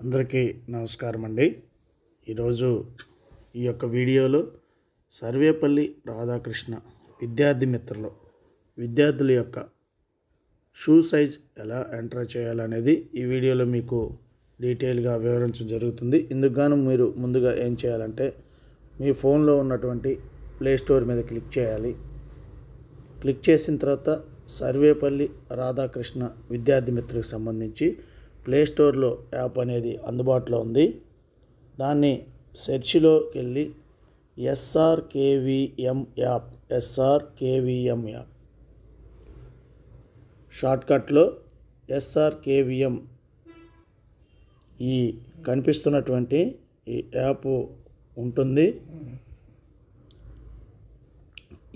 అందరికీ నమస్కారం అండి. ఈరోజు ఈ యొక్క వీడియోలో సర్వేపల్లి రాధాకృష్ణ విద్యార్థి మిత్రులు విద్యార్థుల యొక్క షూ సైజ్ ఎలా ఎంటర్ చేయాలనేది ఈ వీడియోలో మీకు డీటెయిల్గా వివరించడం జరుగుతుంది. ఇందుకు గాను మీరు ముందుగా ఏం చేయాలంటే మీ ఫోన్లో ఉన్నటువంటి ప్లే స్టోర్ మీద క్లిక్ చేయాలి. క్లిక్ చేసిన తర్వాత సర్వేపల్లి రాధాకృష్ణ విద్యార్థి మిత్రులకు సంబంధించి ప్లే స్టోర్లో యాప్ అనేది అందుబాటులో ఉంది. దాన్ని సెర్చ్లోకి వెళ్ళి ఎస్ఆర్కేవీఎం యాప్ షార్ట్కట్లో ఎస్ఆర్కేవీఎం ఈ కనిపిస్తున్నటువంటి ఈ యాప్ ఉంటుంది.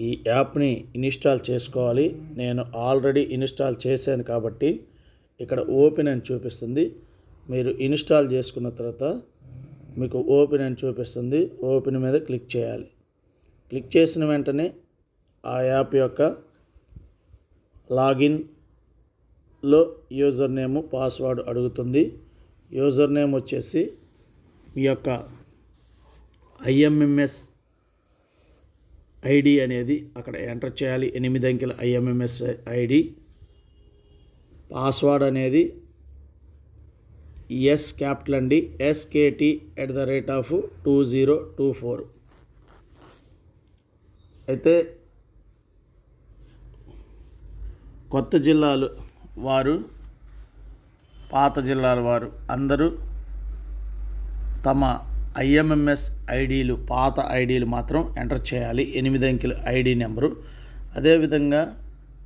ఈ యాప్ని ఇన్స్టాల్ చేసుకోవాలి. నేను ఆల్రెడీ ఇన్స్టాల్ చేశాను కాబట్టి ఇక్కడ ఓపెన్ అని చూపిస్తుంది. మీరు ఇన్స్టాల్ చేసుకున్న తర్వాత మీకు ఓపెన్ అని చూపిస్తుంది. ఓపెన్ మీద క్లిక్ చేయాలి. క్లిక్ చేసిన వెంటనే ఆ యాప్ యొక్క లాగిన్లో యూజర్ నేమ్ పాస్వర్డ్ అడుగుతుంది. యూజర్ నేమ్ వచ్చేసి మీ యొక్క ఐఎంఎంఎస్ ఐడి అనేది అక్కడ ఎంటర్ చేయాలి. 8 అంకెల ఐఎంఎంఎస్ ఐడి. పాస్వర్డ్ అనేది ఎస్ క్యాపిటల్ అండి, SKT@2024. అయితే కొత్త జిల్లాలు వారు పాత జిల్లాల వారు అందరూ తమ ఐఎంఎంఎస్ ఐడీలు పాత ఐడీలు మాత్రం ఎంటర్ చేయాలి. 8 అంకెల ఐడి నెంబరు. అదేవిధంగా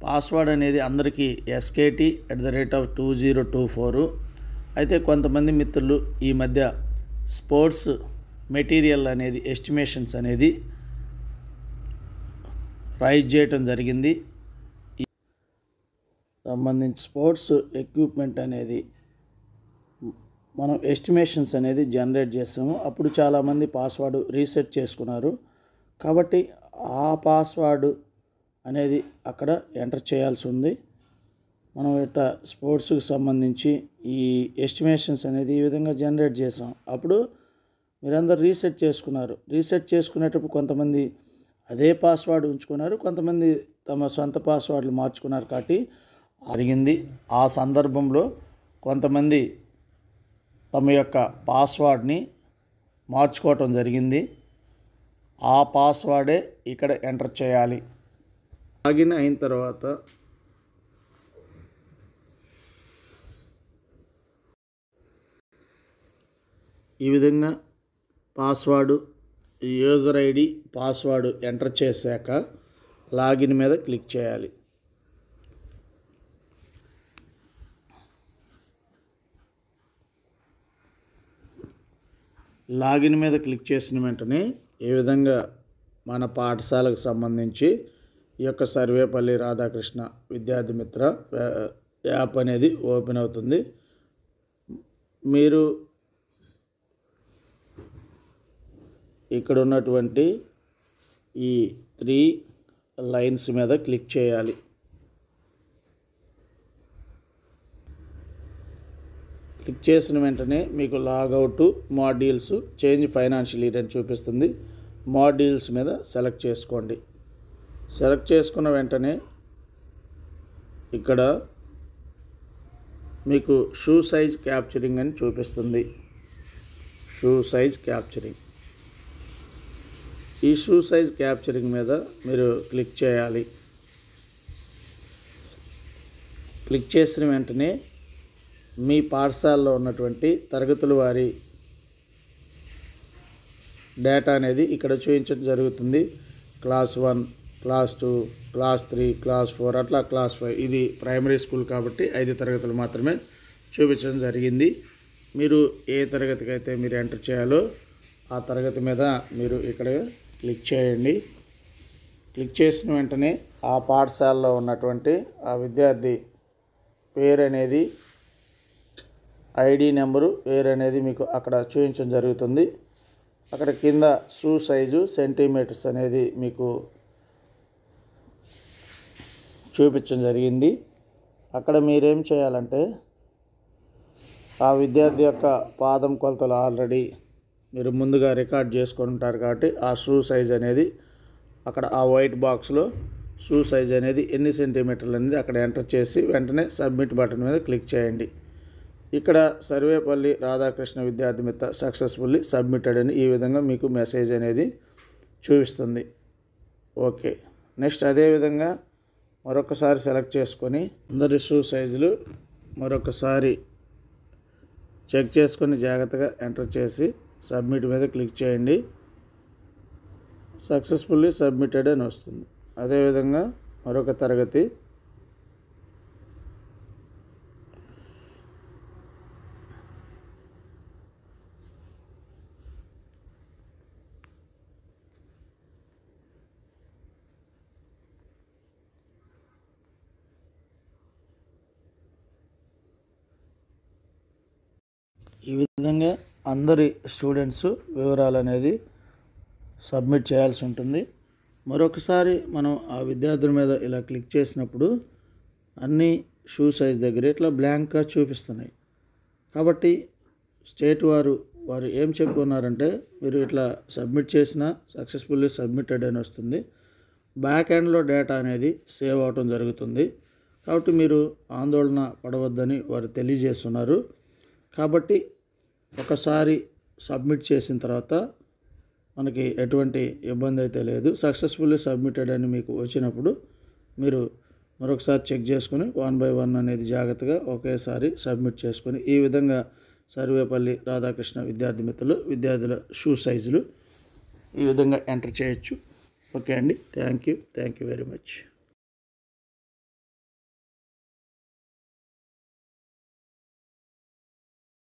పాస్వర్డ్ అనేది అందరికీ SKT@2024. అయితే కొంతమంది మిత్రులు ఈ మధ్య స్పోర్ట్స్ మెటీరియల్ అనేది ఎస్టిమేషన్స్ అనేది రైజ్ చేయటం జరిగింది. సంబంధించి స్పోర్ట్స్ ఎక్విప్మెంట్ అనేది మనం ఎస్టిమేషన్స్ అనేది జనరేట్ చేస్తాము. అప్పుడు చాలామంది పాస్వర్డ్ రీసెట్ చేసుకున్నారు కాబట్టి ఆ పాస్వర్డ్ అనేది అక్కడ ఎంటర్ చేయాల్సి ఉంది. మనం ఇట్లా స్పోర్ట్స్కి సంబంధించి ఈ ఎస్టిమేషన్స్ అనేది ఈ విధంగా జనరేట్ చేసాం. అప్పుడు మీరందరూ రీసెట్ చేసుకున్నారు. రీసెట్ చేసుకునేటప్పుడు కొంతమంది అదే పాస్వర్డ్ ఉంచుకున్నారు, కొంతమంది తమ సొంత పాస్వర్డ్లు మార్చుకున్నారు కాబట్టి జరిగింది. ఆ సందర్భంలో కొంతమంది తమ యొక్క పాస్వర్డ్ని మార్చుకోవటం జరిగింది. ఆ పాస్వర్డే ఇక్కడ ఎంటర్ చేయాలి. లాగిన్ అయిన తర్వాత ఈ విధంగా password user ID password enter చేశాక లాగిన్ మీద క్లిక్ చేయాలి. లాగిన్ మీద క్లిక్ చేసిన వెంటనే ఈ విధంగా మన పాఠశాలకు సంబంధించి ఈ యొక్క సర్వేపల్లి రాధాకృష్ణ విద్యార్థి మిత్ర యాప్ అనేది ఓపెన్ అవుతుంది. మీరు ఇక్కడ ఉన్నటువంటి ఈ 3 లైన్స్ మీద క్లిక్ చేయాలి. క్లిక్ చేసిన వెంటనే మీకు logout modules change financial year అని చూపిస్తుంది. మాడ్యూల్స్ మీద సెలెక్ట్ చేసుకోండి. సెలెక్ట్ చేసుకున్న వెంటనే ఇక్కడ మీకు షూ సైజ్ క్యాప్చరింగ్ అని చూపిస్తుంది. Shoe size capturing. ఈ షూ సైజ్ క్యాప్చరింగ్ మీద మీరు క్లిక్ చేయాలి. క్లిక్ చేసిన వెంటనే మీ పాఠశాలలో ఉన్నటువంటి తరగతుల వారి డేటా అనేది ఇక్కడ చూపించడం జరుగుతుంది. క్లాస్ 1, క్లాస్ 2, క్లాస్ 3, క్లాస్ 4 అట్లా క్లాస్ 5. ఇది ప్రైమరీ స్కూల్ కాబట్టి 5 తరగతులు మాత్రమే చూపించడం జరిగింది. మీరు ఏ తరగతికి అయితే మీరు ఎంటర్ చేయాలో ఆ తరగతి మీద మీరు ఇక్కడ క్లిక్ చేయండి. క్లిక్ చేసిన వెంటనే ఆ పాఠశాలలో ఉన్నటువంటి ఆ విద్యార్థి పేరు అనేది ఐడి నెంబరు పేరు అనేది మీకు అక్కడ చూపించడం జరుగుతుంది. అక్కడ కింద షూ సైజు సెంటీమీటర్స్ అనేది మీకు చూపించడం జరిగింది. అక్కడ మీరేం చేయాలంటే ఆ విద్యార్థి యొక్క పాదం కొలతలు ఆల్రెడీ మీరు ముందుగా రికార్డ్ చేసుకొని ఉంటారు కాబట్టి ఆ షూ సైజ్ అనేది అక్కడ ఆ వైట్ బాక్స్లో షూ సైజ్ అనేది ఎన్ని సెంటీమీటర్లు అనేది అక్కడ ఎంటర్ చేసి వెంటనే సబ్మిట్ బటన్ మీద క్లిక్ చేయండి. ఇక్కడ సర్వేపల్లి రాధాకృష్ణ విద్యార్థి మిత్ర సక్సెస్ఫుల్లీ సబ్మిటెడ్ అని ఈ విధంగా మీకు మెసేజ్ అనేది చూపిస్తుంది. ఓకే, నెక్స్ట్ అదేవిధంగా మరొకసారి సెలెక్ట్ చేసుకొని అందరి షూ సైజులు మరొకసారి చెక్ చేసుకొని జాగ్రత్తగా ఎంటర్ చేసి సబ్మిట్ మీద క్లిక్ చేయండి. సక్సెస్ఫుల్లీ సబ్మిటెడ్ అని వస్తుంది. అదేవిధంగా మరొక తరగతి ఈ విధంగా అందరి స్టూడెంట్స్ వివరాలు అనేది సబ్మిట్ చేయాల్సి ఉంటుంది. మరొకసారి మనం ఆ విద్యార్థుల మీద ఇలా క్లిక్ చేసినప్పుడు అన్ని షూ సైజ్ దగ్గర ఇట్లా బ్లాంక్గా చూపిస్తున్నాయి. కాబట్టి స్టేట్ వారు ఏం చెప్పుకున్నారంటే మీరు ఇట్లా సబ్మిట్ చేసిన సక్సెస్ఫుల్లీ సబ్మిటెడ్ అని వస్తుంది. బ్యాక్ ఎండ్లో డేటా అనేది సేవ్ అవటం జరుగుతుంది. కాబట్టి మీరు ఆందోళన పడవద్దని వారు తెలియజేస్తున్నారు. కాబట్టి ఒకసారి సబ్మిట్ చేసిన తర్వాత మనకి ఎటువంటి ఇబ్బంది అయితే లేదు. సక్సెస్ఫుల్లీ సబ్మిటెడ్ అని మీకు వచ్చినప్పుడు మీరు మరొకసారి చెక్ చేసుకుని 1 by 1 అనేది జాగ్రత్తగా ఒకేసారి సబ్మిట్ చేసుకొని ఈ విధంగా సర్వేపల్లి రాధాకృష్ణ విద్యార్థి మిత్రులు విద్యార్థుల షూ సైజులు ఈ విధంగా ఎంటర్ చేయొచ్చు. ఓకే అండి, థ్యాంక్ యూ వెరీ మచ్.